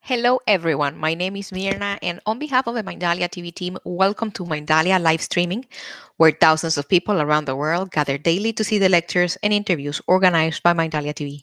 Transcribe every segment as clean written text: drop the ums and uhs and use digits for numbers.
Hello, everyone. My name is Mirna, and on behalf of the Mindalia TV team, welcome to Mindalia live streaming, where thousands of people around the world gather daily to see the lectures and interviews organized by Mindalia TV.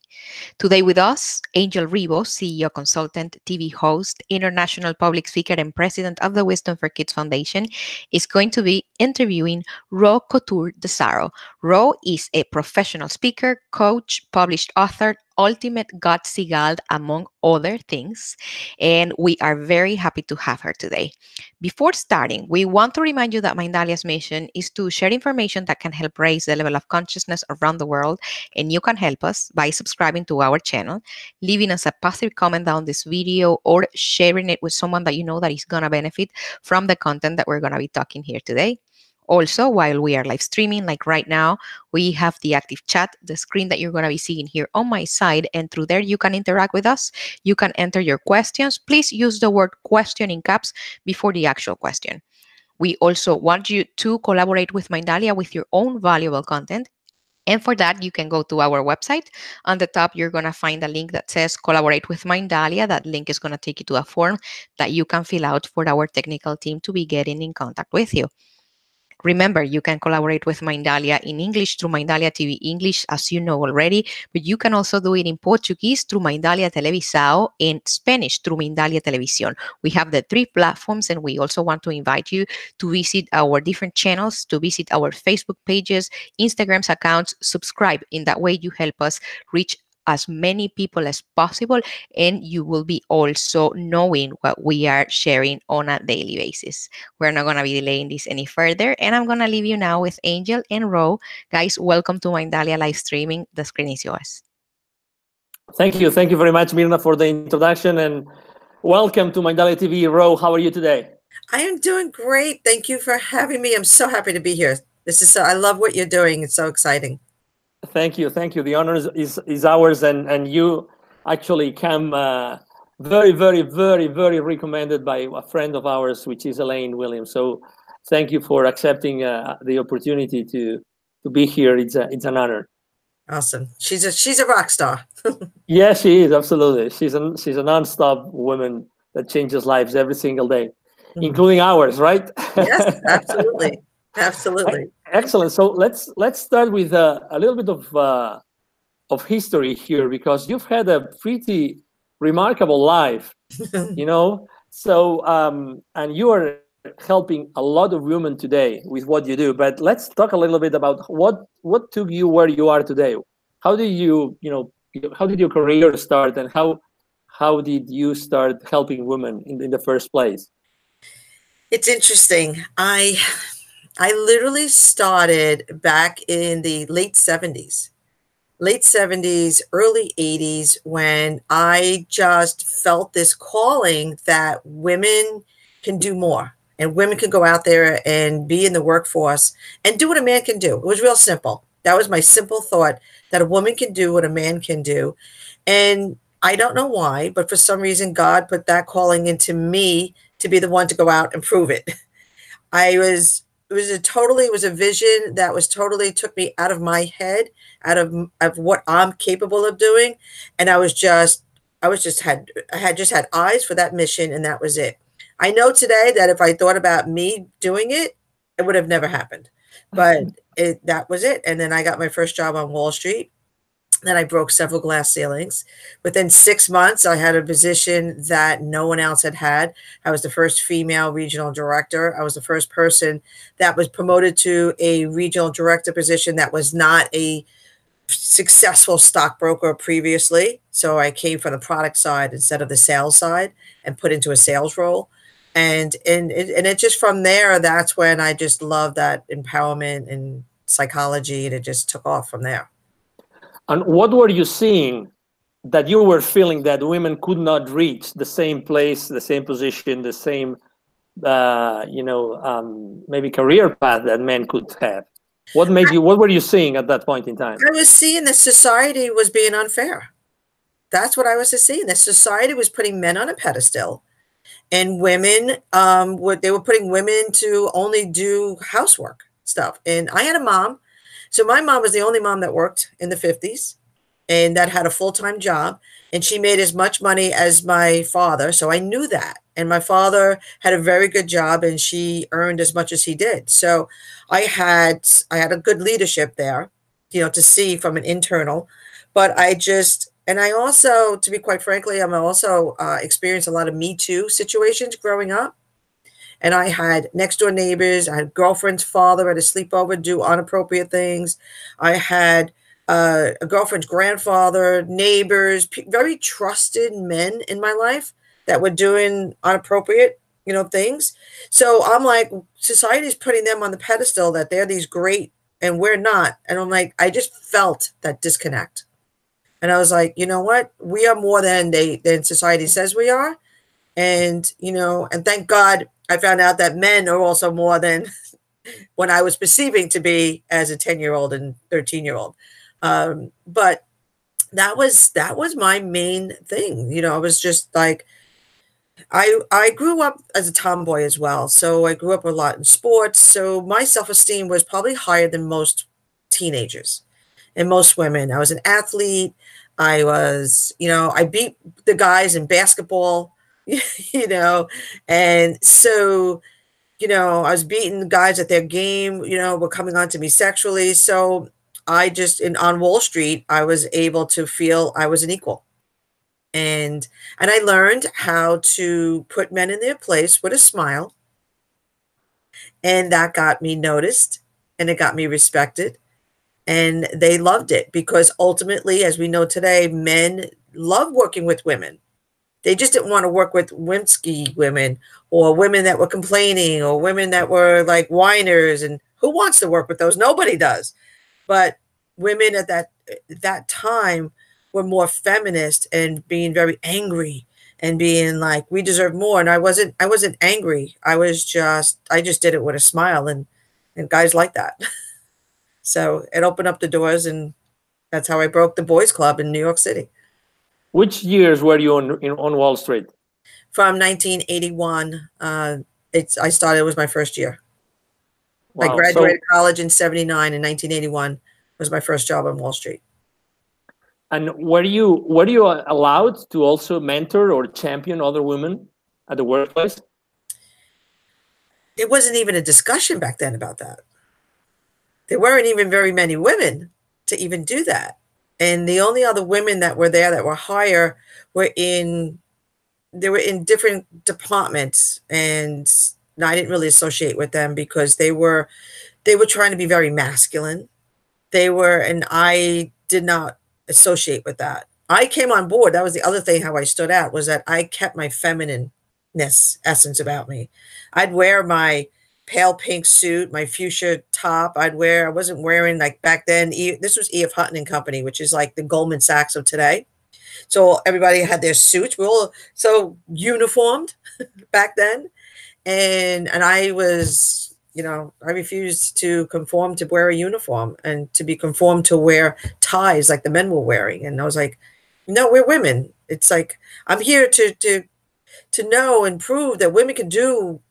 Today with us, Angel Ribos, CEO, consultant, TV host, international public speaker, and president of the Wisdom for Kids Foundation, is going to be interviewing Roe Couture DeSaro. Roe is a professional speaker, coach, published author, ultimate Gutsy gal, among other things, and we are very happy to have her today. Before starting, we want to remind you that Mindalia's mission is to share information that can help raise the level of consciousness around the world, and you can help us by subscribing to our channel, leaving us a positive comment down this video, or sharing it with someone that you know that is going to benefit from the content that we're going to be talking here today. Also, while we are live streaming, like right now, we have the active chat, the screen that you're going to be seeing here on my side, and through there you can interact with us. You can enter your questions. Please use the word question in caps before the actual question. We also want you to collaborate with Mindalia with your own valuable content. And for that, you can go to our website. On the top, you're going to find a link that says Collaborate with Mindalia. That link is going to take you to a form that you can fill out for our technical team to be getting in contact with you. Remember, you can collaborate with Mindalia in English through Mindalia TV English, as you know already, but you can also do it in Portuguese through Mindalia Televisao, and Spanish through Mindalia Televisión. We have the three platforms, and we also want to invite you to visit our different channels, to visit our Facebook pages, Instagram's accounts, subscribe. In that way, you help us reach as many people as possible, and you will be also knowing what we are sharing on a daily basis. We're not going to be delaying this any further, and I'm going to leave you now with Angel and Roe. Guys, welcome to Mindalia live streaming. The screen is yours. Thank you very much, Mirna, for the introduction, and welcome to Mindalia TV. Roe, how are you today? I am doing great. Thank you for having me. I'm so happy to be here. I love what you're doing. It's so exciting. Thank you. The honor is ours, and you actually come very recommended by a friend of ours, which is Elaine Williams. So thank you for accepting the opportunity to be here. It's an honor. Awesome. She's a rock star. Yeah, she is, absolutely. She's a non-stop woman that changes lives every single day, including ours, right? Yes, absolutely. Absolutely. Excellent. So let's start with a little bit of history here, because you've had a pretty remarkable life, you know. So and you are helping a lot of women today with what you do. But let's talk a little bit about what took you where you are today. How did how did your career start, and how did you start helping women in the first place? It's interesting. I literally started back in the late 70s, early 80s, when I just felt this calling that women can do more, and women can go out there and be in the workforce and do what a man can do. It was real simple. That was my simple thought, that a woman can do what a man can do. And I don't know why, but for some reason, God put that calling into me to be the one to go out and prove it. It was a vision that was totally took me out of my head, out of what I'm capable of doing. And I had eyes for that mission, and that was it. I know today that if I thought about me doing it, it would have never happened, but that was it. And then I got my first job on Wall Street. Then I broke several glass ceilings. Within 6 months, I had a position that no one else had had. I was the first female regional director. I was the first person that was promoted to a regional director position that was not a successful stockbroker previously. So I came from the product side instead of the sales side and put into a sales role. And it just from there, that's when I just loved that empowerment and psychology, and it just took off from there. And what were you seeing that you were feeling that women could not reach the same place, the same position, the same, maybe career path that men could have? What were you seeing at that point in time? I was seeing that society was being unfair. That's what I was seeing. That society was putting men on a pedestal, and women, they were putting women to only do housework stuff. And I had a mom. So my mom was the only mom that worked in the 50s. and that had a full-time job, and she made as much money as my father. So I knew that. And my father had a very good job, and she earned as much as he did. So I had a good leadership there, to see from an internal. But and I also, to be quite frankly, I'm also experienced a lot of Me Too situations growing up. And I had next door neighbors. I had girlfriend's father at a sleepover do inappropriate things. I had a girlfriend's grandfather, neighbors, very trusted men in my life that were doing inappropriate, things. So I'm like, society's putting them on the pedestal that they're these great and we're not. And I'm like, I just felt that disconnect. And I was like, you know what? We are more than society says we are. And, and thank God I found out that men are also more than when I was perceiving to be as a 10-year-old and 13-year-old. But that was my main thing. I was just like, I grew up as a tomboy as well. So I grew up a lot in sports. So my self-esteem was probably higher than most teenagers and most women. I was an athlete. I was, I beat the guys in basketball, and so, I was beating guys at their game, were coming on to me sexually. So on Wall Street, I was able to feel I was an equal. And I learned how to put men in their place with a smile. And that got me noticed, and it got me respected. And they loved it because ultimately, as we know today, men love working with women. They just didn't want to work with wimpy women or women that were complaining or women that were like whiners. And who wants to work with those? Nobody does. But women at that time were more feminist and being very angry and being like, we deserve more. And I wasn't angry. I just did it with a smile, and guys like that. So it opened up the doors, and that's how I broke the boys club in New York City. Which years were you on Wall Street? From 1981. I started, it was my first year. Wow. I graduated college in 79, and 1981 was my first job on Wall Street. And were you allowed to also mentor or champion other women at the workplace? It wasn't even a discussion back then about that. There weren't even very many women to even do that. And the only other women that were there that were higher were in different departments. And I didn't really associate with them because they were trying to be very masculine. And I did not associate with that. I came on board. That was the other thing, how I stood out, was that I kept my feminineness essence about me. I'd wear my pale pink suit, my fuchsia top. I wasn't wearing, like back then, this was E.F. Hutton and Company, which is like the Goldman Sachs of today. So everybody had their suits. We were all so uniformed back then. And I was, I refused to conform to wear a uniform and to be conformed to wear ties like the men were wearing. And I was like, no, we're women. It's like, I'm here to know and prove that women can do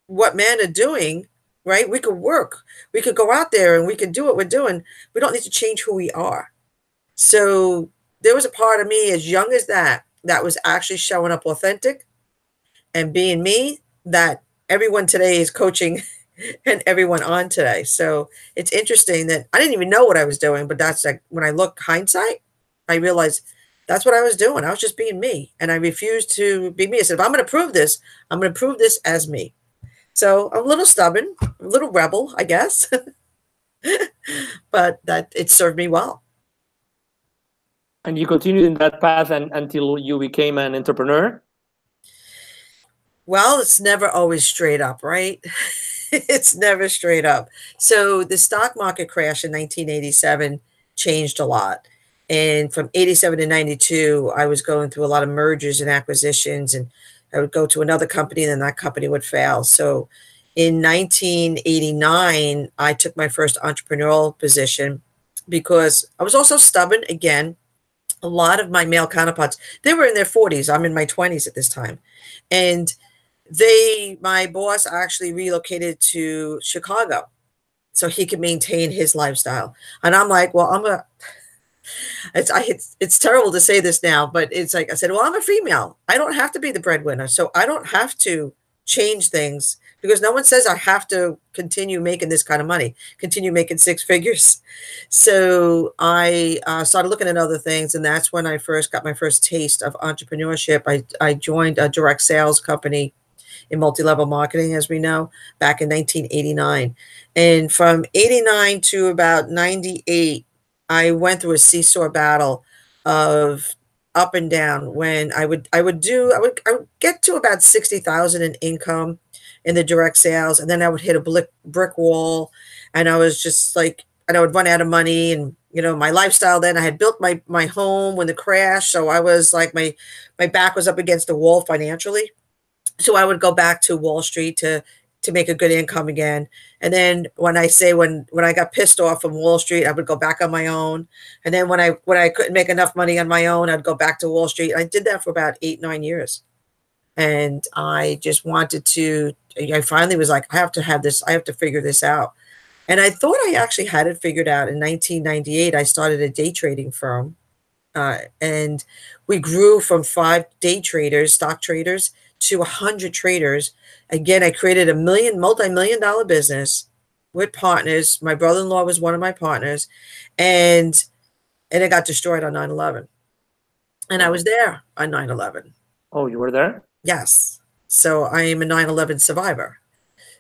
what men are doing, right? We could work. We could go out there and we could do what we're doing. We don't need to change who we are. So there was a part of me as young as that was actually showing up authentic and being me, that everyone today is coaching and everyone on today. So it's interesting that I didn't even know what I was doing, but that's like, when I look hindsight, I realized that's what I was doing. I was just being me, and I refused to be me. I said, if I'm going to prove this, I'm going to prove this as me. So I'm a little stubborn, a little rebel, I guess, but that it served me well. And you continued in that path until you became an entrepreneur? Well, it's never always straight up, right? It's never straight up. So the stock market crash in 1987 changed a lot. And from 87 to 92, I was going through a lot of mergers and acquisitions, and I would go to another company and then that company would fail. So in 1989, I took my first entrepreneurial position because I was also stubborn. Again, a lot of my male counterparts, they were in their 40s. I'm in my 20s at this time. And my boss actually relocated to Chicago so he could maintain his lifestyle. And I'm like, well, It's terrible to say this now, but it's like I said, well, I'm a female. I don't have to be the breadwinner, so I don't have to change things because no one says I have to continue making this kind of money, continue making six figures. So I started looking at other things, and that's when I first got my first taste of entrepreneurship. I joined a direct sales company in multi-level marketing, as we know, back in 1989. And from 89 to about 98, I went through a seesaw battle of up and down when I would get to about 60,000 in income in the direct sales, and then I would hit a brick wall, and I was just like, and I would run out of money. And my lifestyle, then I had built my home when the crash, so I was like, my back was up against the wall financially. So I would go back to Wall Street to make a good income again. And then when I got pissed off from Wall Street, I would go back on my own. And then when I couldn't make enough money on my own, I'd go back to Wall Street. I did that for about 8-9 years. And I just wanted to, I finally was like, I have to have this, I have to figure this out. And I thought I actually had it figured out. In 1998, I started a day trading firm. And we grew from 5 day traders, stock traders, to 100 traders. Again, I created a multi-million-dollar business with partners. My brother-in-law was one of my partners, and it got destroyed on 9/11. And I was there on 9/11. Oh, you were there? Yes. So I am a 9/11 survivor.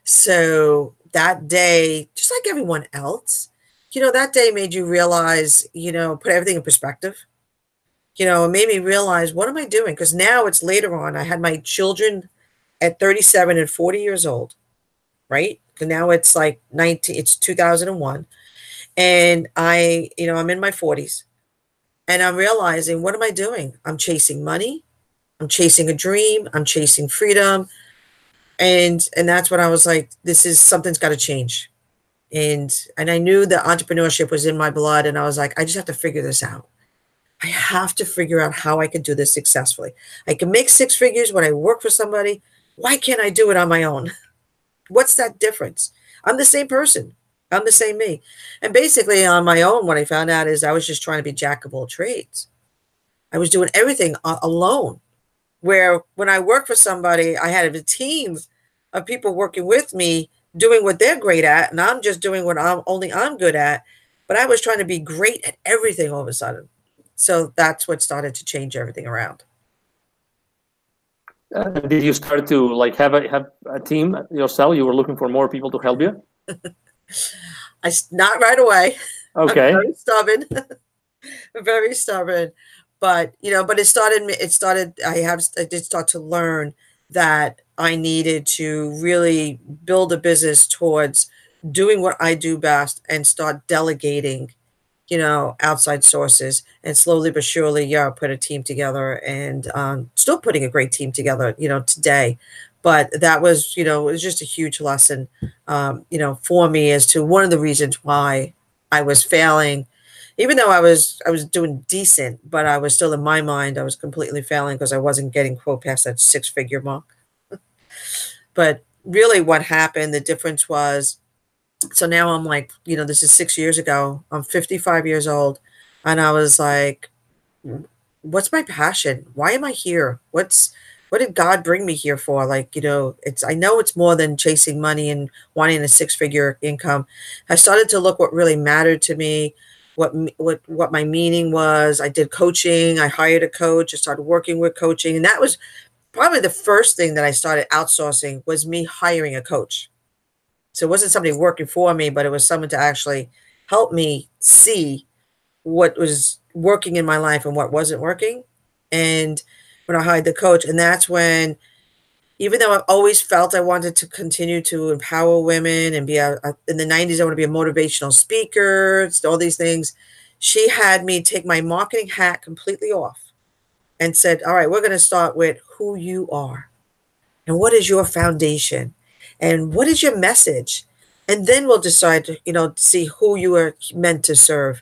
So that day, just like everyone else, that day made you realize, put everything in perspective. It made me realize, what am I doing? Because now it's later on. I had my children at 37 and 40 years old, right? And now it's like it's 2001. And I'm in my 40s. And I'm realizing, what am I doing? I'm chasing money. I'm chasing a dream. I'm chasing freedom. And that's when I was like, something's got to change. And I knew that entrepreneurship was in my blood. And I was like, I just have to figure this out. I have to figure out how I can do this successfully. I can make 6 figures when I work for somebody. Why can't I do it on my own? What's that difference? I'm the same person. I'm the same me. And basically on my own, what I found out is I was just trying to be jack of all trades. I was doing everything alone. Where when I worked for somebody, I had a team of people working with me doing what they're great at. And I'm just doing what I'm good at. But I was trying to be great at everything all of a sudden. So that's what started to change everything around. Did you start to have a team yourself? You were looking for more people to help you? Not right away. Okay. I'm very stubborn. Very stubborn. But it started. I did start to learn that I needed to really build a business towards doing what I do best and start delegating outside sources, and slowly but surely, put a team together, and still putting a great team together, today. But that was, it was just a huge lesson, for me as to one of the reasons why I was failing, even though I was doing decent, but I was still, in my mind, I was completely failing because I wasn't getting quote past that 6-figure mark. But really what happened, the difference was, so now I'm like, this is 6 years ago. I'm 55 years old. And I was like, what's my passion? Why am I here? What did God bring me here for? Like, I know it's more than chasing money and wanting a 6-figure income. I started to look what really mattered to me, what my meaning was. I did coaching. I hired a coach. I started working with coaching. And that was probably the first thing that I started outsourcing, was me hiring a coach. So it wasn't somebody working for me, but it was someone to actually help me see what was working in my life and what wasn't working. And when I hired the coach, and that's when, even though I've always felt I wanted to continue to empower women and be in the 90s, I want to be a motivational speaker, all these things. She had me take my marketing hat completely off and said, all right, we're going to start with who you are and what is your foundation. And what is your message? And then we'll decide to, see who you are meant to serve.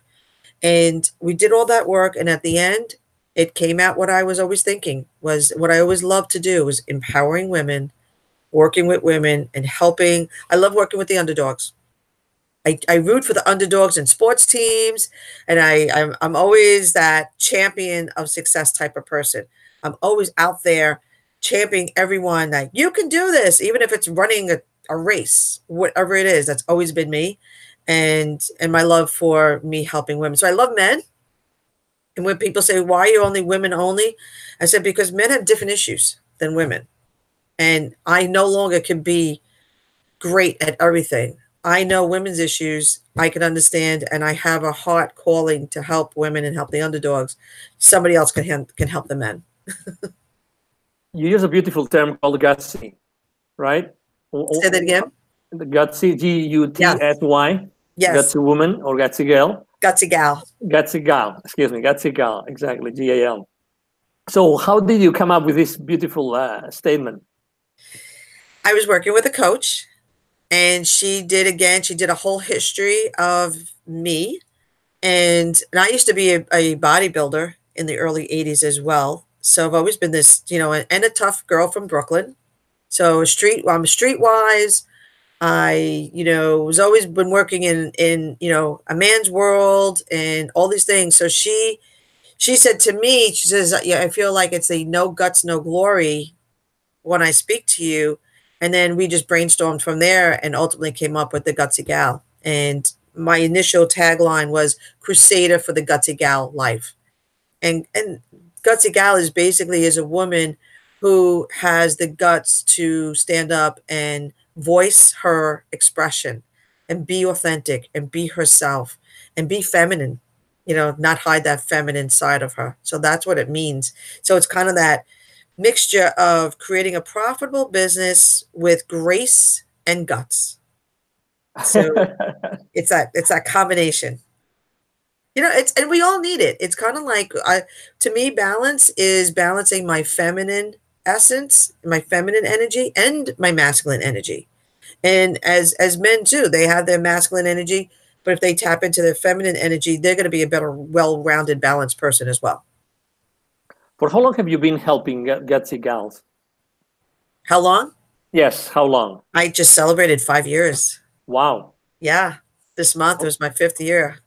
And we did all that work. And at the end, it came out what I was always thinking, was what I always loved to do, was empowering women, working with women and helping. I love working with the underdogs. I root for the underdogs in sports teams, and I'm always that champion of success type of person. I'm always out there championing everyone that you can do this, even if it's running a race, whatever it is. That's always been me, and my love for me helping women. So I love men. And when people say, why are you only women only? I said, because men have different issues than women. And I no longer can be great at everything. I know women's issues. I can understand, and I have a heart calling to help women and help the underdogs. Somebody else can help the men. You use a beautiful term called gutsy, right? Say that again. The gutsy, Gutsy. Yes. Gutsy woman or gutsy girl. Gutsy gal. Gutsy gal. Excuse me. Gutsy gal. Exactly. GAL. So how did you come up with this beautiful statement? I was working with a coach, and she did a whole history of me. And I used to be a bodybuilder in the early 80s as well. So I've always been this, and a tough girl from Brooklyn. So I'm streetwise. I, was always been working in a man's world and all these things. So she said to me, she says, yeah, I feel like it's a no guts, no glory when I speak to you. And then we just brainstormed from there and ultimately came up with the Gutsy Gal. And my initial tagline was Crusader for the Gutsy Gal life. And Gutsy Gal is a woman who has the guts to stand up and voice her expression and be authentic and be herself and be feminine, not hide that feminine side of her. So that's what it means. So it's kind of that mixture of creating a profitable business with grace and guts. So it's that combination. And we all need it. It's kind of like, to me, balance is balancing my feminine essence, my feminine energy, and my masculine energy. And as men too, they have their masculine energy, but if they tap into their feminine energy, they're going to be a better, well-rounded, balanced person as well. For how long have you been helping Gutsy gals? How long? Yes, how long? I just celebrated 5 years. Wow. Yeah, this month was my 5th year.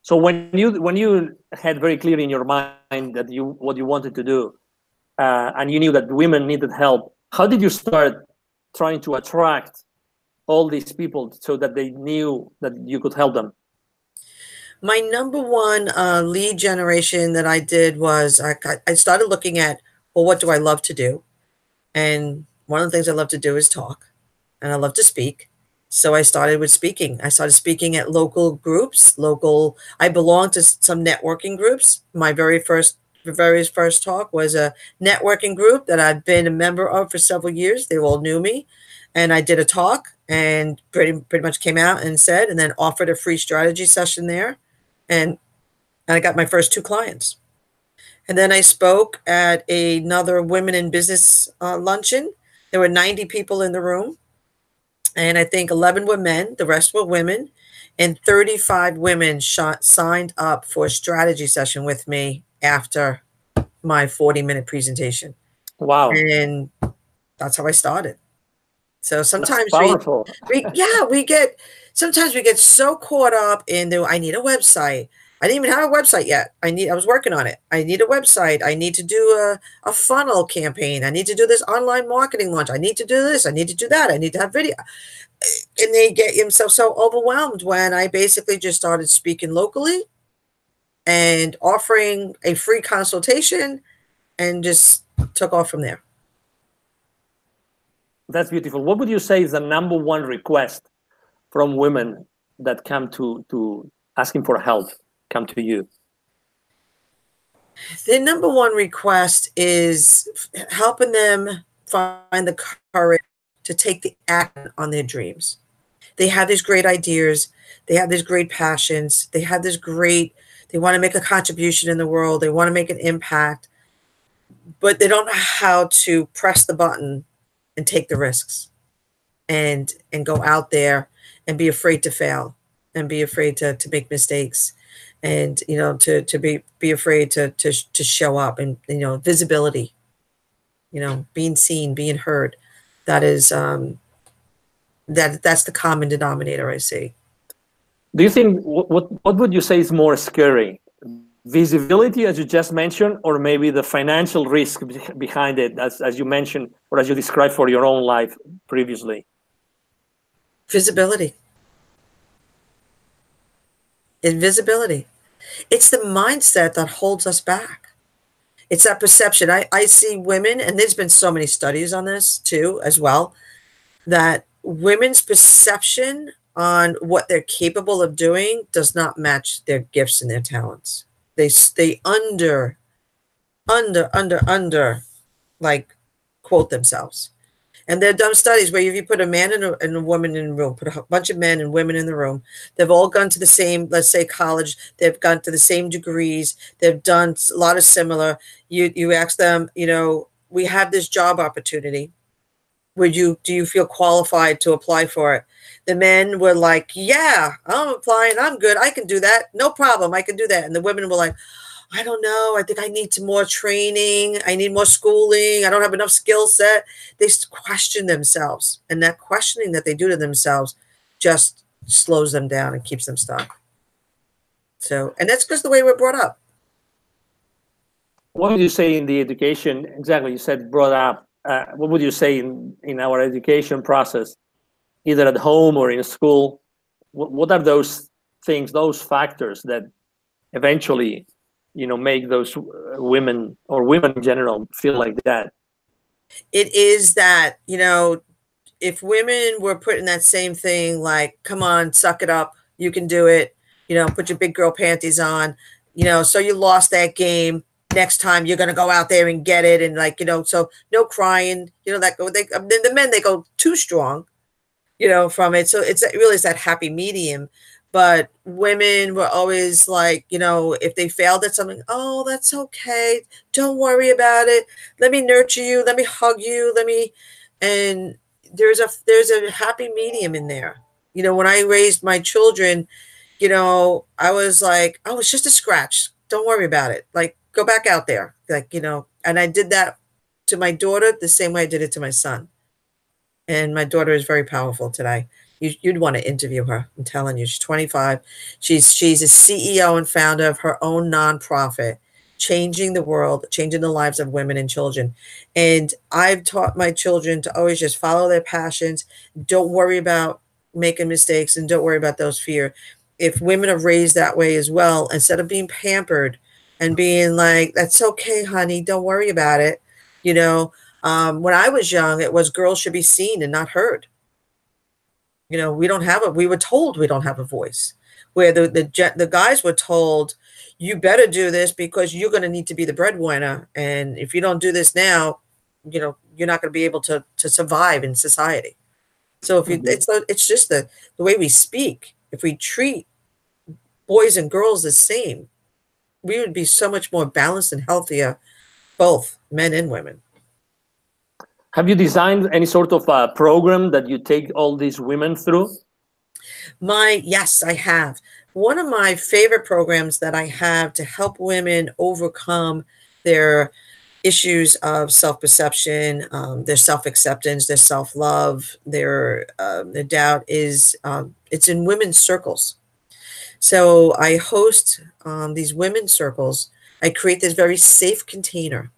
So when you had very clear in your mind that what you wanted to do, and you knew that women needed help, how did you start trying to attract all these people so that they knew that you could help them? My number one lead generation that I did was I started looking at, well, what do I love to do? And one of the things I love to do is talk, and I love to speak. So I started with speaking. I started speaking at local groups. I belonged to some networking groups. My very first talk was a networking group that I'd been a member of for several years. They all knew me. And I did a talk and pretty much came out and said, and then offered a free strategy session there. And I got my first 2 clients. And then I spoke at another women in business luncheon. There were 90 people in the room. And I think 11 were men, the rest were women. And 35 women signed up for a strategy session with me after my 40-minute presentation. Wow. And that's how I started. So sometimes we get so caught up in I need a website. I didn't even have a website yet. I was working on it. I need a website. I need to do a funnel campaign. I need to do this online marketing launch. I need to do this. I need to do that. I need to have video. And they get themselves so overwhelmed when I basically just started speaking locally and offering a free consultation and just took off from there. That's beautiful. What would you say is the number one request from women that come to asking for help, come to you? The number one request is helping them find the courage to take the action on their dreams. They have these great ideas. They have these great passions. They want to make a contribution in the world. They want to make an impact, but they don't know how to press the button and take the risks and go out there and be afraid to fail and be afraid to make mistakes and, to be afraid to show up and, visibility, being seen, being heard. That is, that's the common denominator I see. Do you think what would you say is more scary? Visibility, as you just mentioned, or maybe the financial risk behind it, as you mentioned, or as you described for your own life previously? Visibility. Invisibility. It's the mindset that holds us back. It's that perception. I see women, and there's been so many studies on this too, as well, that women's perception on what they're capable of doing does not match their gifts and their talents. They under, like, quote themselves. And they've done studies where if you put a man and a woman in a room, put a bunch of men and women in the room, they've all gone to the same, let's say, college. They've gone to the same degrees. They've done a lot of similar. You ask them, we have this job opportunity. Do you feel qualified to apply for it? The men were like, yeah, I'm applying. I'm good. I can do that. No problem. I can do that. And the women were like, I don't know. I think I need some more training. I need more schooling. I don't have enough skill set. They question themselves. And that questioning that they do to themselves just slows them down and keeps them stuck. So, and that's because the way we're brought up. What would you say in the education? Exactly, you said brought up. What would you say in our education process, either at home or in school? What are those things, those factors that eventually make those women or women in general feel like that? It is that, if women were put in that same thing, like, come on, suck it up, you can do it, put your big girl panties on, so you lost that game. Next time you're going to go out there and get it. And so no crying, the men, they go too strong, from it. So it really is that happy medium. But women were always like, if they failed at something, oh, that's okay. Don't worry about it. Let me nurture you. Let me hug you. And there's a happy medium in there. When I raised my children, I was like, oh, it's just a scratch. Don't worry about it. Like, go back out there. And I did that to my daughter the same way I did it to my son. And my daughter is very powerful today. You'd want to interview her. I'm telling you, she's 25. She's a CEO and founder of her own nonprofit, changing the world, changing the lives of women and children. And I've taught my children to always just follow their passions. Don't worry about making mistakes, and don't worry about those fears. If women are raised that way as well, instead of being pampered and being like, that's okay, honey, don't worry about it. When I was young, it was girls should be seen and not heard. We were told we don't have a voice, where the guys were told, you better do this because you're going to need to be the breadwinner. And if you don't do this now, you're not going to be able to survive in society. So if it's just the way we speak. If we treat boys and girls the same, we would be so much more balanced and healthier, both men and women. Have you designed any sort of program that you take all these women through? Yes, I have. One of my favorite programs that I have to help women overcome their issues of self-perception, their self-acceptance, their self-love, their doubt is it's in women's circles. So I host these women's circles. I create this very safe container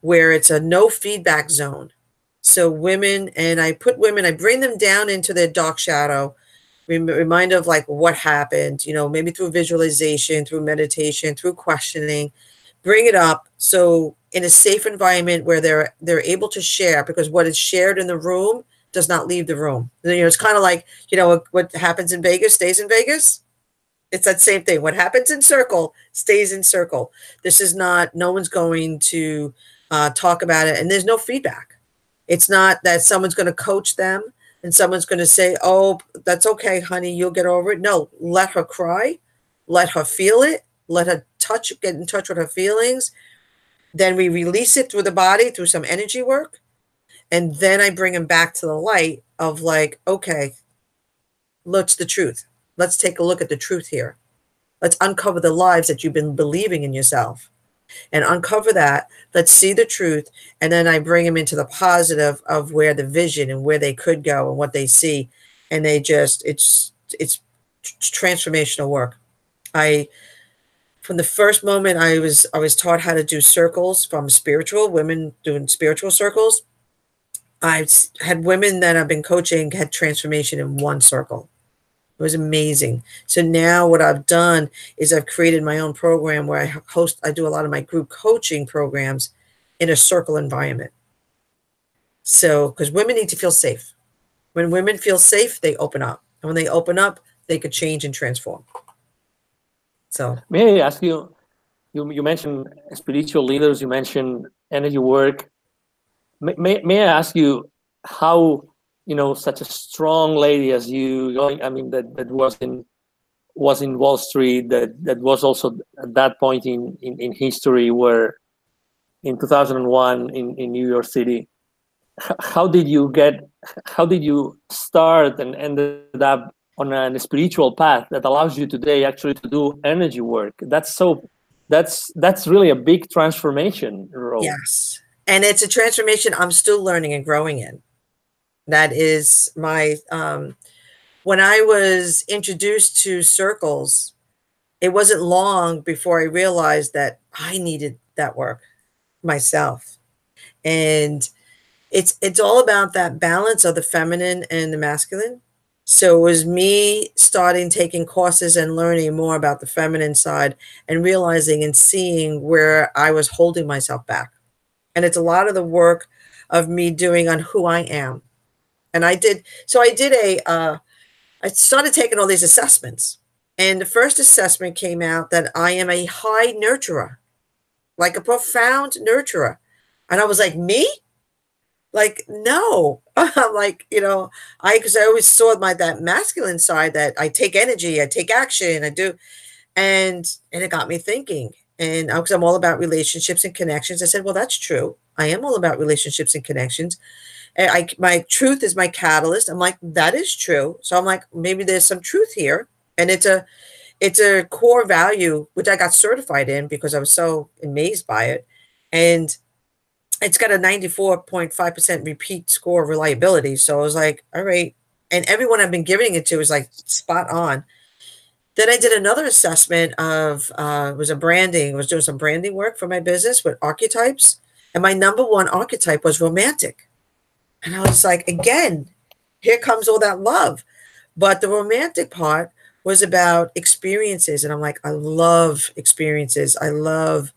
where it's a no feedback zone. So I bring them down into their dark shadow, remind of like what happened, maybe through visualization, through meditation, through questioning, bring it up. So in a safe environment where they're able to share, because what is shared in the room does not leave the room. It's kind of like, what happens in Vegas stays in Vegas. It's that same thing. What happens in circle stays in circle. This is not, no one's going to talk about it, and there's no feedback. It's not that someone's going to coach them and someone's going to say, oh, that's okay, honey, you'll get over it. No, let her cry, let her feel it, let her get in touch with her feelings. Then we release it through the body, through some energy work. And then I bring them back to the light of like, okay, what's the truth? Let's take a look at the truth here. Let's uncover the lies that you've been believing in yourself. And uncover that. Let's see the truth. And then I bring them into the positive of where the vision and where they could go and what they see. And it's transformational work. From the first moment I was taught how to do circles from spiritual women doing spiritual circles. I've had women that I've been coaching had transformation in one circle. It was amazing. So now what I've done is I've created my own program where I do a lot of my group coaching programs in a circle environment. So, because women need to feel safe. When women feel safe, they open up. And when they open up, they could change and transform. So, may I ask you, you mentioned spiritual leaders, you mentioned energy work. May I ask you how, such a strong lady as you, that was in Wall Street, that was also at that point in history, where in 2001 in New York City, how did you start and ended up on a spiritual path that allows you today actually to do energy work? That's really a big transformation, Ro. Yes. And it's a transformation I'm still learning and growing in. That is my, when I was introduced to circles, it wasn't long before I realized that I needed that work myself. And it's all about that balance of the feminine and the masculine. So it was me starting taking courses and learning more about the feminine side and realizing and seeing where I was holding myself back. And it's a lot of the work of me doing on who I am. And I started taking all these assessments. And the first assessment came out that I am a high nurturer, like a profound nurturer. And I was like, me? Like, no. I'm like, because I always saw that masculine side that I take energy, I take action, I do. And it got me thinking. And because I'm all about relationships and connections, I said, well, that's true. I am all about relationships and connections. And my truth is my catalyst. I'm like, that is true. So I'm like, maybe there's some truth here. And it's a core value, which I got certified in because I was so amazed by it. And it's got a 94.5% repeat score of reliability. So I was like, all right. And everyone I've been giving it to is like spot on. Then I did another assessment of, it was doing some branding work for my business with archetypes. And my number one archetype was romantic. And I was like, again, here comes all that love. But the romantic part was about experiences. And I'm like, I love experiences. I love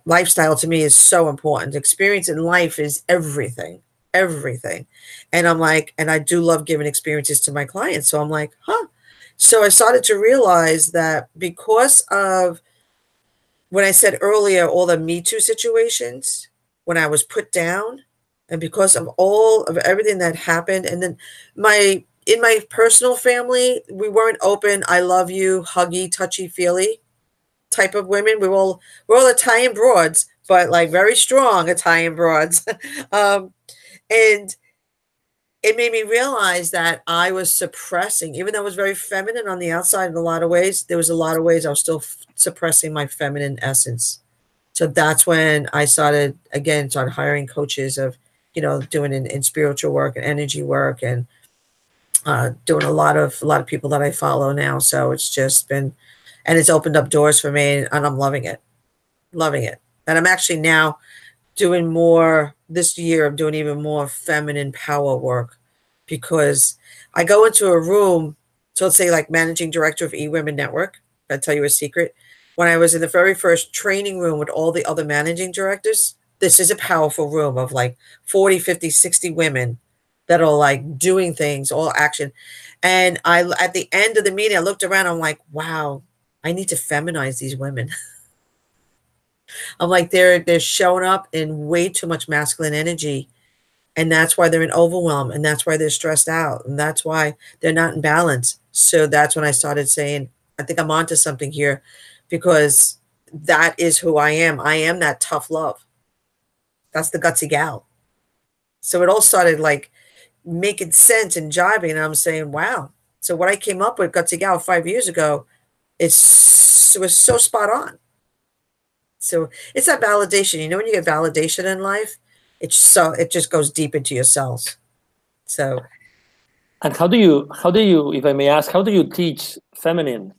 lifestyle. To me is so important. Experience in life is everything. And I'm like, and I do love giving experiences to my clients. So I'm like, So I started to realize that because of when I said earlier, all the Me Too situations, when I was put down, and because of all of everything that happened, and then in my personal family, we weren't open. I love you, huggy, touchy feely type of women. We're all Italian broads, but like very strong Italian broads. And it made me realize that I was suppressing, even though I was very feminine on the outside in a lot of ways, there was a lot of ways I was still suppressing my feminine essence. So that's when I started hiring coaches of, doing in spiritual work and energy work, and doing a lot of people that I follow now. So it's just been, and it's opened up doors for me, and I'm loving it. And I'm actually now doing more this year. I'm doing even more feminine power work, because I go into a room. So let's say like managing director of eWomen Network. I'll tell you a secret. When I was in the very first training room with all the other managing directors, this is a powerful room of like 40, 50, 60 women that are like doing things, all action. And at the end of the meeting, I looked around, I'm like, wow, I need to feminize these women. I'm like, they're showing up in way too much masculine energy. And that's why they're in overwhelm. And that's why they're stressed out. And that's why they're not in balance. So that's when I started saying, I think I'm onto something here, because that is who I am. I am that tough love. That's the gutsy gal. So it all started like making sense and jiving. And I'm saying, wow. So what I came up with, Gutsy Gal, 5 years ago, it was so spot on. So it's that validation. When you get validation in life, it just goes deep into your cells. So And how do you, if I may ask, how do you teach feminine?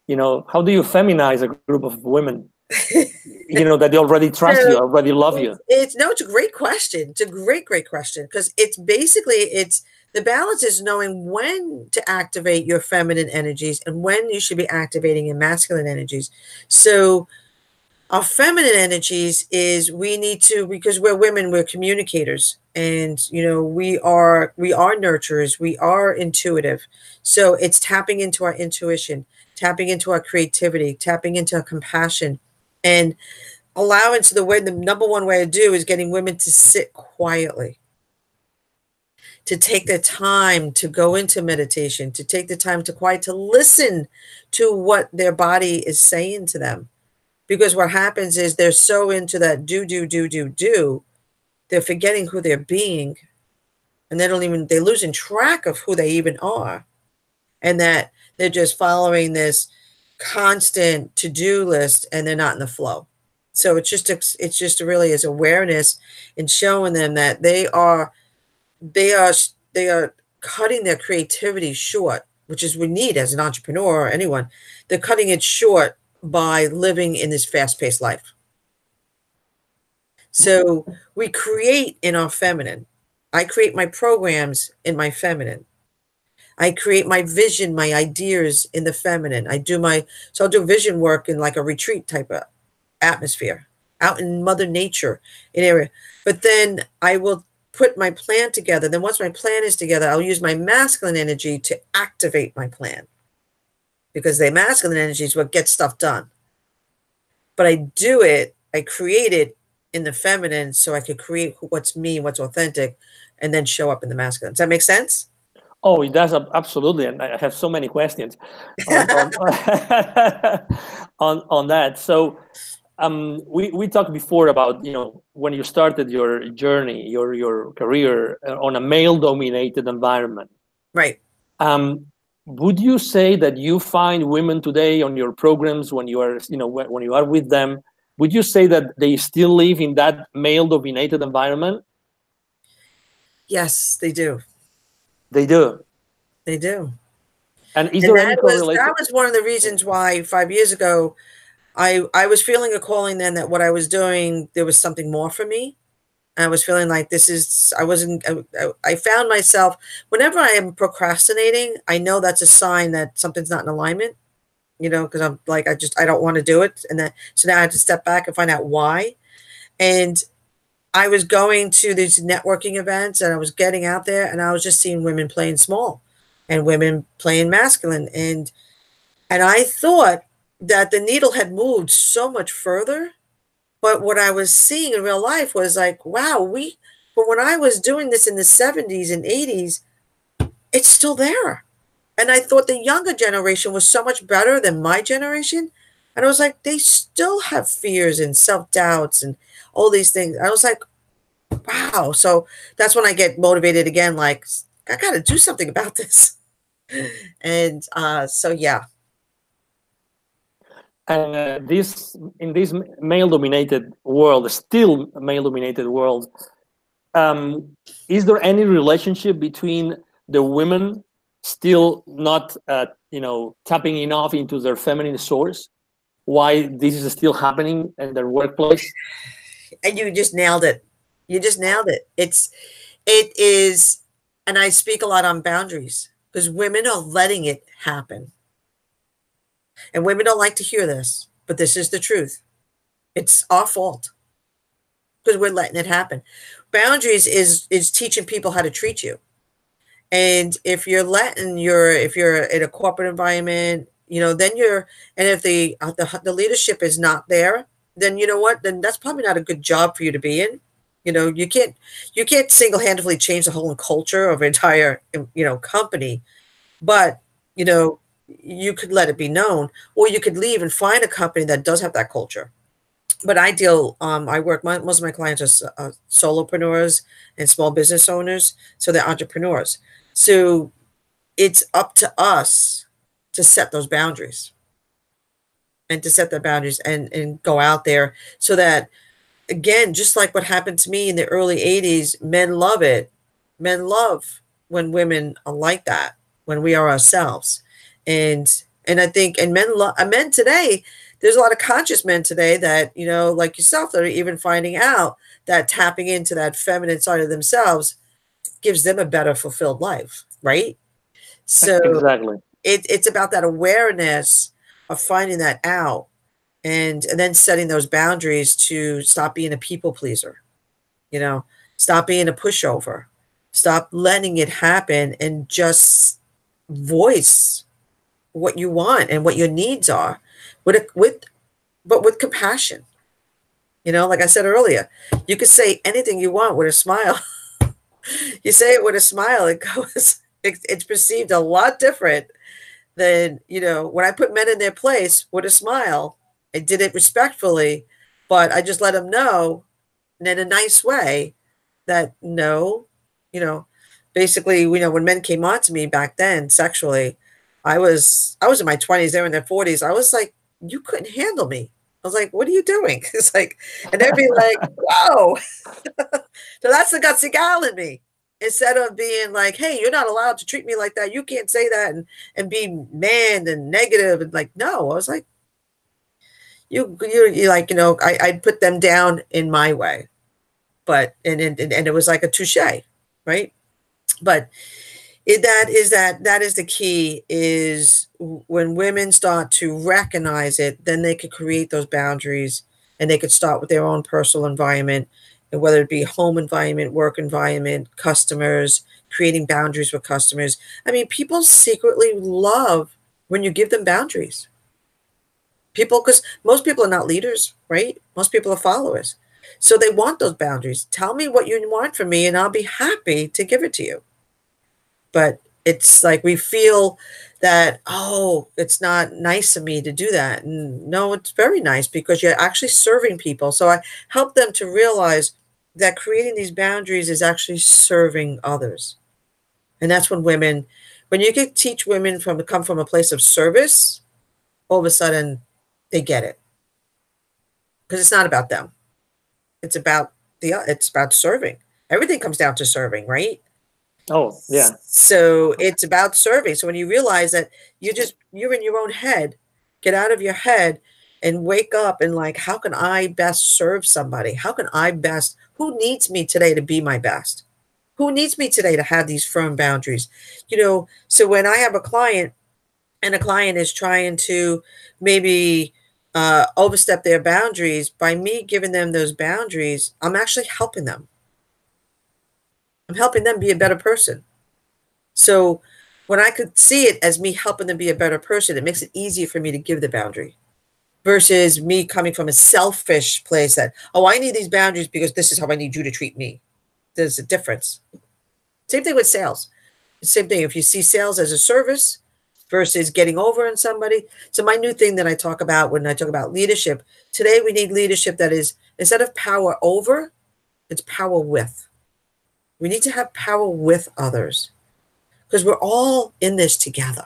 How do you feminize a group of women? That they already trust you, already love you. It's a great question. It's a great question, because it's the balance is knowing when to activate your feminine energies and when you should be activating your masculine energies. So our feminine energies is we need to, because we're women, we're communicators, and we are nurturers, we are intuitive. So it's tapping into our intuition, tapping into our creativity, tapping into our compassion, and allowing. So the number one way to do is getting women to sit quietly, to take the time to go into meditation, to take the time to quiet, to listen to what their body is saying to them. Because what happens is they're so into that do, they're forgetting who they're being. And they're losing track of who they even are. And that they're just following this constant to-do list, and they're not in the flow. So it's just really is awareness and showing them that they are cutting their creativity short, which is we need as an entrepreneur or anyone. They're cutting it short by living in this fast-paced life. So we create in our feminine. I create my programs in my feminine. I create my vision, my ideas in the feminine. I'll do vision work in like a retreat type of atmosphere, out in Mother Nature, in area. But then I will put my plan together. Then once my plan is together, I'll use my masculine energy to activate my plan, because the masculine energy is what gets stuff done. But I create it in the feminine, so I could create what's me, what's authentic, and then show up in the masculine. Does that make sense? Oh, it does, absolutely. And I have so many questions on on that. So we talked before about, when you started your journey, your career on a male-dominated environment. Right. Would you say that you find women today on your programs, when you are, when you are with them, would you say that they still live in that male-dominated environment? Yes, they do. They do. They do. And is there any correlation? That was one of the reasons why 5 years ago, I was feeling a calling then that what I was doing, there was something more for me. I was feeling like I found myself, whenever I am procrastinating, I know that's a sign that something's not in alignment, because I'm like, I don't want to do it. And so now I have to step back and find out why. And I was going to these networking events, and I was getting out there, and I was just seeing women playing small and women playing masculine. And I thought that the needle had moved so much further. But what I was seeing in real life was like, wow, but when I was doing this in the 70s and 80s, it's still there. And I thought the younger generation was so much better than my generation. And I was like, they still have fears and self-doubts and all these things. I was like, wow. So that's when I get motivated again, like, I got to do something about this. And so, yeah. And in this male-dominated world, still male-dominated world, is there any relationship between the women still not, tapping enough into their feminine source? Why this is still happening in their workplace? And you just nailed it. You just nailed it. It is, and I speak a lot on boundaries, because women are letting it happen. And women don't like to hear this, but this is the truth. It's our fault, because we're letting it happen. Boundaries is teaching people how to treat you. And if you're in a corporate environment, then and if the leadership is not there, then you know what? Then that's probably not a good job for you to be in. You can't single-handedly change the whole culture of an entire, company, but, you could let it be known, or you could leave and find a company that does have that culture. But I work, most of my clients are solopreneurs and small business owners. So they're entrepreneurs. So it's up to us to set those boundaries and and go out there, so that, again, just like what happened to me in the early 80s, men love it. Men love when women are like that, when we are ourselves. And I think, and men today, there's a lot of conscious men today that, you know, like yourself, that are even finding out that tapping into that feminine side of themselves gives them a better fulfilled life, right? So Exactly. it's about that awareness of finding that out, and then setting those boundaries to stop being a people pleaser, you know, stop being a pushover, stop letting it happen, and just voice what you want and what your needs are but with compassion. You know, like I said earlier, you could say anything you want with a smile. You say it with a smile, it's perceived a lot different than, you know, when I put men in their place with a smile. I did it respectfully, but I just let them know, and in a nice way, that no, you know, basically, you know, when men came on to me back then sexually, I was in my 20s, they were in their 40s. I was like, you couldn't handle me. I was like, what are you doing? It's like, and they'd be like, whoa. So that's the gutsy gal in me. Instead of being like, hey, you're not allowed to treat me like that, you can't say that, and be man and negative, and like, no. I was like, you like, you know, I put them down in my way. But and it was like a touche, right? But that is the key, is when women start to recognize it, then they could create those boundaries, and they could start with their own personal environment, and whether it be home environment, work environment, customers, creating boundaries with customers. I mean, people secretly love when you give them boundaries. People, because most people are not leaders, right? Most people are followers. So they want those boundaries. Tell me what you want from me, and I'll be happy to give it to you. But it's like we feel that, oh, it's not nice of me to do that. And no, it's very nice, because you're actually serving people. So I help them to realize that creating these boundaries is actually serving others. And that's when you can teach women come from a place of service, all of a sudden they get it. Because it's not about them. It's about serving. Everything comes down to serving, right? Oh, yeah. So it's about serving. So when you realize that you're in your own head, get out of your head and wake up and like, how can I best serve somebody? Who needs me today to be my best? Who needs me today to have these firm boundaries? You know, so when I have a client, and a client is trying to maybe overstep their boundaries, by me giving them those boundaries, I'm actually helping them. I'm helping them be a better person. So when I could see it as me helping them be a better person, it makes it easier for me to give the boundary, versus me coming from a selfish place that, oh, I need these boundaries because this is how I need you to treat me. There's a difference. Same thing with sales. Same thing. If you see sales as a service versus getting over on somebody. So my new thing that I talk about when I talk about leadership, today we need leadership that is, instead of power over, it's power with. We need to have power with others, because we're all in this together.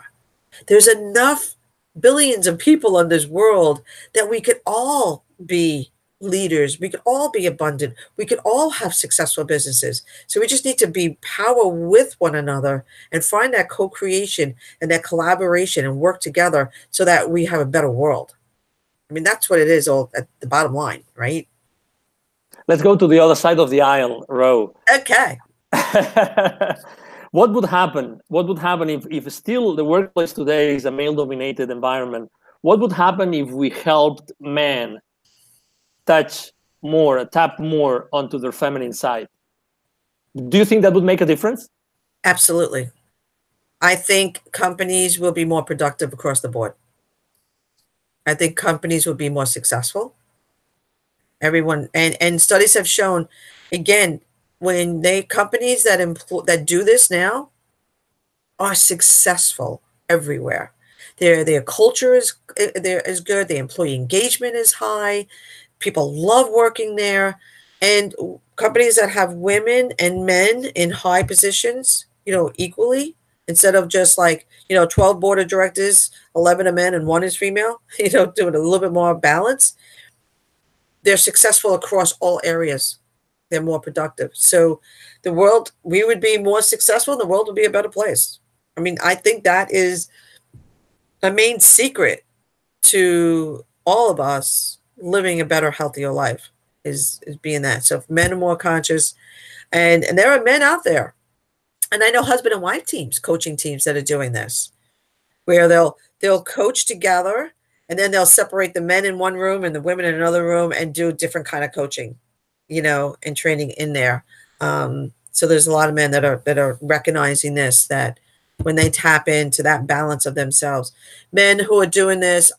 There's enough billions of people in this world that we could all be leaders. We could all be abundant. We could all have successful businesses. So we just need to be power with one another and find that co-creation and that collaboration and work together so that we have a better world. I mean, that's what it is all at the bottom line, right? Let's go to the other side of the aisle, Roe. Okay. What would happen? What would happen if still the workplace today is a male-dominated environment? What would happen if we helped men tap more onto their feminine side? Do you think that would make a difference? Absolutely. I think companies will be more productive across the board. I think companies will be more successful. Everyone, and studies have shown, again, when companies that do this now are successful everywhere. Their culture is good. The employee engagement is high. People love working there. And companies that have women and men in high positions, equally, instead of just like, 12 board of directors, 11 are men and 1 is female, doing a little bit more balance. They're successful across all areas. They're more productive. So the world, we would be more successful, and the world would be a better place. I mean, I think that is a main secret to all of us living a better, healthier life is being that. So if men are more conscious, and there are men out there, and I know husband and wife teams, coaching teams that are doing this, where they'll coach together, and then they'll separate the men in one room and the women in another room and do different kind of coaching, and training in there. So there's a lot of men that are recognizing this, that when they tap into that balance of themselves, men who are doing this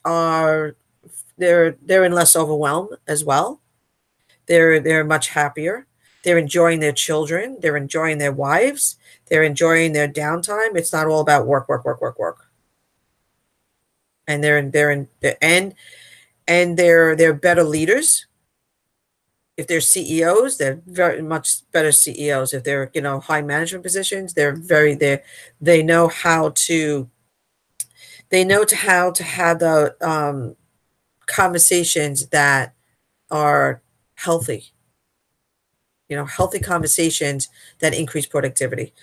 they're in less overwhelm as well. They're much happier. They're enjoying their children. They're enjoying their wives. They're enjoying their downtime. It's not all about work. And they're better leaders. If they're CEOs, they're very much better CEOs. If they're high management positions, they know how to have the conversations that are healthy. Healthy conversations that increase productivity.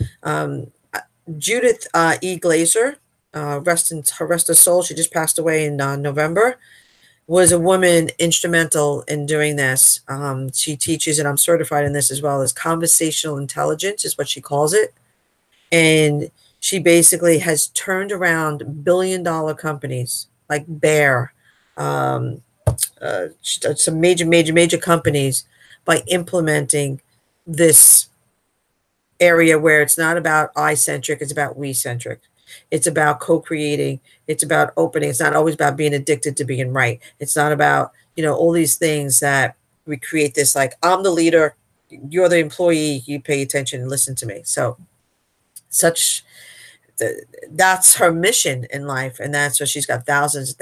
Judith E. Glazer, rest her soul, she just passed away in November, was a woman instrumental in doing this. She teaches, and I'm certified in this as well, as conversational intelligence is what she calls it. And she basically has turned around billion-dollar companies like Bear, some major companies, by implementing this area where it's not about I-centric, it's about we-centric. It's about co-creating. It's about opening. It's not always about being addicted to being right. It's not about, all these things that we create this, like, I'm the leader, you're the employee, you pay attention and listen to me. So that's her mission in life. And that's what she's got thousands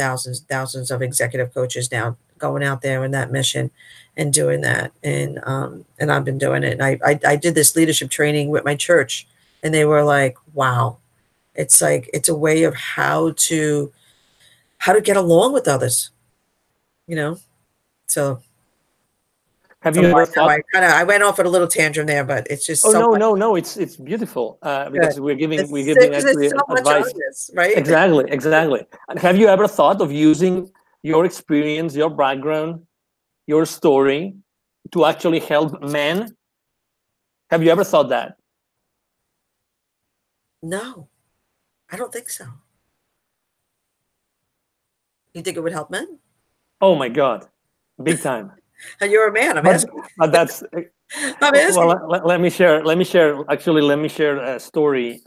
of executive coaches now going out there in that mission and doing that. And I've been doing it. And I did this leadership training with my church, and they were like, wow, it's a way of how to get along with others, so. Have you ever thought? I went off at a little tantrum there, but it's just. No, it's beautiful because we're giving actually so advice, this, right? Exactly. And have you ever thought of using your experience, your background, your story to actually help men? Have you ever thought that? No, I don't think so. You think it would help men? Oh my God, big time. And you're a man. I'm asking. But that's. I'm asking. Well, let me share. Actually, let me share a story,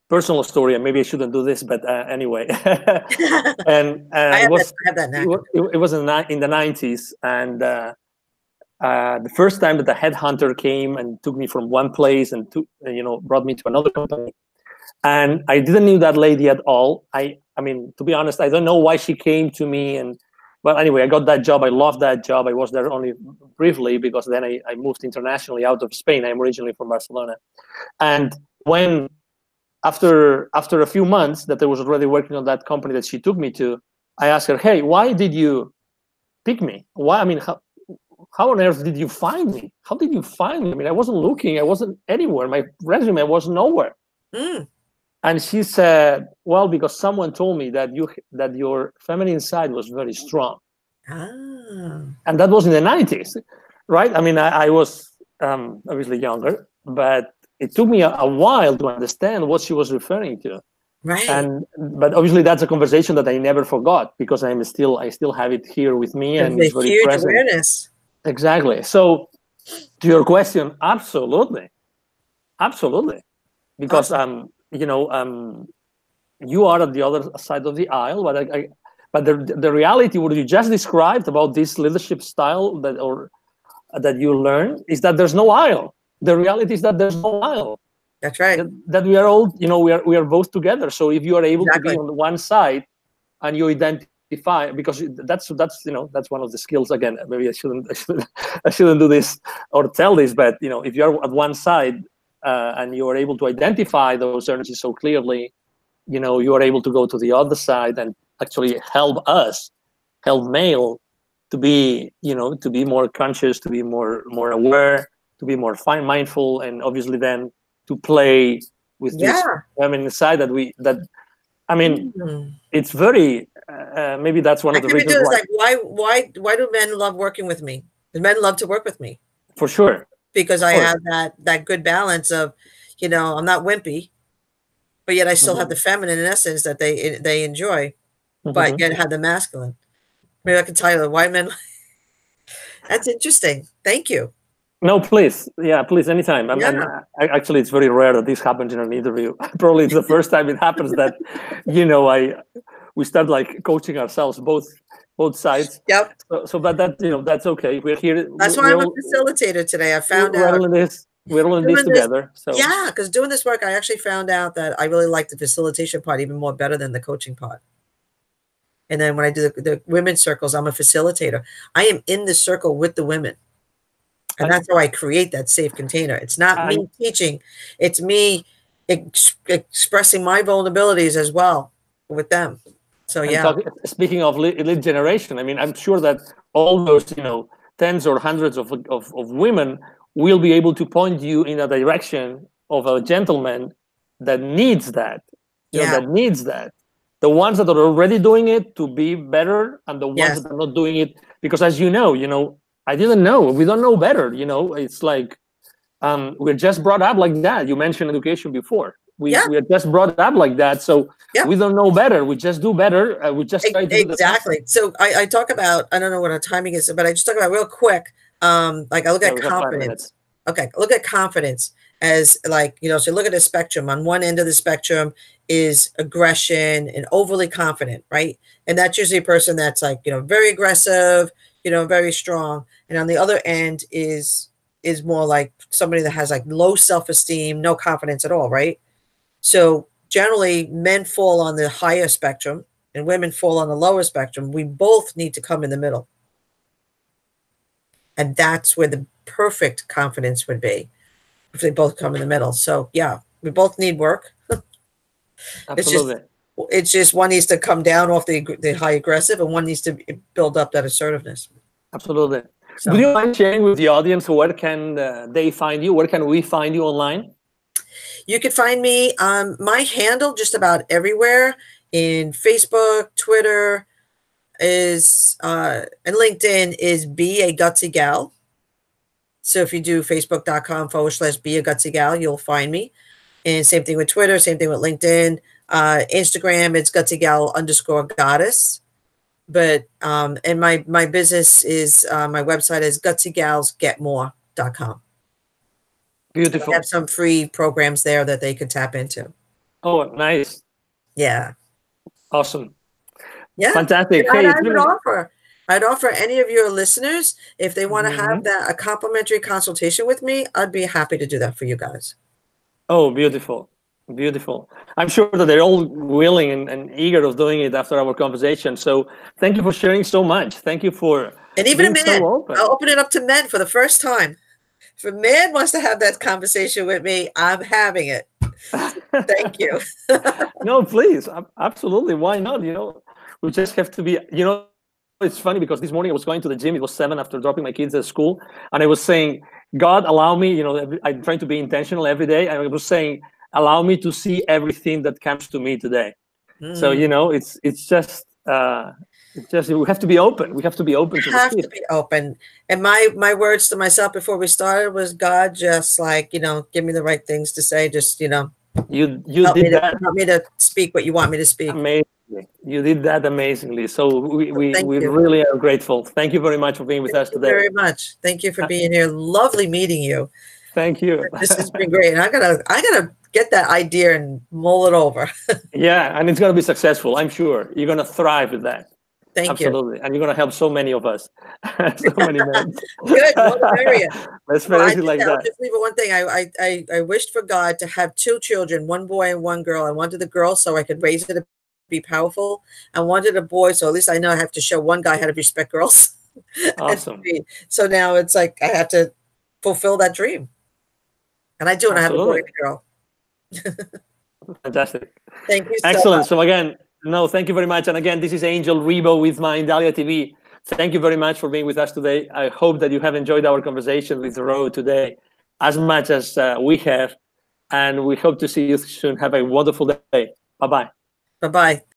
personal story, and maybe I shouldn't do this, but anyway. And I have that knack. It was in the 90s, and the first time that the headhunter came and took me from one place and brought me to another company, and I didn't know that lady at all. I mean, to be honest, I don't know why she came to me. But anyway, I got that job. I loved that job. I was there only briefly because then I moved internationally out of Spain. I'm originally from Barcelona. And when, after a few months that I was already working on that company that she took me to, I asked her, hey, why did you pick me? Why? I mean, how on earth did you find me? How did you find me? I mean, I wasn't looking. I wasn't anywhere. My resume was nowhere. Mm. And she said, well, because someone told me that your feminine side was very strong. Ah. And that was in the 90s, right? I mean, I was obviously younger, but it took me a while to understand what she was referring to. Right. But obviously that's a conversation that I never forgot because I still have it here with me. And it's very huge present. Awareness. Exactly. So to your question, absolutely. Because, awesome. You are at the other side of the aisle, but the reality, what you just described about this leadership style that you learn is that there's no aisle. The reality is that there's no aisle. That's right. That we are all, we are both together. So if you are able to be on one side and you identify, because that's one of the skills. Again, maybe I shouldn't do this or tell this, but if you're at one side. And you are able to identify those energies so clearly, you are able to go to the other side and actually help male to be more conscious, to be more aware, to be more mindful, and obviously then to play with this feminine side that I mean, it's very maybe that's one of the reasons why. Like, why do men love working with me? Do men love to work with me? For sure. Because I have that good balance of, you know, I'm not wimpy, but yet I still have the feminine essence that they enjoy, but yet have the masculine. Maybe I can tell you why men. That's interesting. Thank you. No, please. Yeah, please, anytime. Actually, it's very rare that this happens in an interview. Probably it's the first time it happens that, you know, we start like coaching ourselves, both sides. Yep. So but that, you know, that's okay. We're here. That's why I'm a facilitator today. I found out. We're all in this together. So yeah, because doing this work, I actually found out that I really like the facilitation part even more better than the coaching part. And then when I do the women's circles, I'm a facilitator. I am in the circle with the women. And that's how I create that safe container. It's not me teaching. It's me expressing my vulnerabilities as well with them. So, yeah. Speaking of lead generation, I mean, I'm sure that all those, you know, tens or hundreds of women will be able to point you in a direction of a gentleman that needs that. You know, that needs that. The ones that are already doing it to be better, and the ones that are not doing it, because as you know, I didn't know. We don't know better. You know, it's like we're just brought up like that. You mentioned education before. We are just brought up like that. So we don't know better. We just do better. We just try to do exactly. So I talk about, I don't know what our timing is, but I just talk about real quick. Like I look at confidence. Okay, look at confidence as like, you know, so look at the spectrum. On one end of the spectrum is aggression and overly confident, right? And that's usually a person that's like, you know, very aggressive, you know, very strong. And on the other end is more like somebody that has like low self-esteem, no confidence at all, right? So generally men fall on the higher spectrum and women fall on the lower spectrum. We both need to come in the middle. And that's where the perfect confidence would be, if they both come in the middle. So yeah, we both need work. Absolutely. It's just one needs to come down off the high aggressive, and one needs to build up that assertiveness. Absolutely. So, would you mind sharing with the audience where can they find you? Where can we find you online? You can find me on my handle just about everywhere, in Facebook, Twitter, and LinkedIn is Be a Gutsy Gal. So if you do facebook.com/Be a Gutsy Gal, you'll find me. And same thing with Twitter, same thing with LinkedIn. Instagram, it's gutsygal_goddess. But and my business is my website is gutsygalsgetmore.com. Beautiful. I have some free programs there that they could tap into. Oh, nice. Yeah. Awesome. Yeah. Fantastic. Hey, I'd offer any of your listeners, if they want to have a complimentary consultation with me, I'd be happy to do that for you guys. Oh, beautiful. Beautiful. I'm sure that they're all willing and eager of doing it after our conversation. So thank you for sharing so much. Thank you for even men. So I'll open it up to men for the first time. If a man wants to have that conversation with me, I'm having it. Thank you. No, please. Absolutely. Why not? You know, we just have to be, you know, it's funny because this morning I was going to the gym. It was 7 after dropping my kids at school. And I was saying, God, allow me, you know, I'm trying to be intentional every day. And I was saying, allow me to see everything that comes to me today. So, you know, it's just we have to be open. We have to be open. We have to be open. And my words to myself before we started was, God, just like, you know, give me the right things to say. Just, you know, you did that. Help me to speak what you want me to speak. Amazing. You did that amazingly. So we really are grateful. Thank you very much for being with us today. Very much. Thank you for being here. Lovely meeting you. Thank you. This has been great. And I gotta get that idea and mull it over. Yeah, and it's gonna be successful. I'm sure you're gonna thrive with that. Thank you. Absolutely, and you're gonna help so many of us, so many men. Good, area. Let's finish it like that. I'll just leave it one thing. I wished for God to have 2 children, 1 boy and 1 girl. I wanted the girl so I could raise her to be powerful. I wanted a boy, so at least I know I have to show one guy how to respect girls. Awesome. So now it's like I have to fulfill that dream, and I do, and I have a boy and a girl. Fantastic. Thank you. Excellent. So again. No, thank you very much. And again, this is Angel Rebo with Mindalia TV. Thank you very much for being with us today. I hope that you have enjoyed our conversation with Roe today. as much as we have. And we hope to see you soon. Have a wonderful day. Bye-bye. Bye-bye.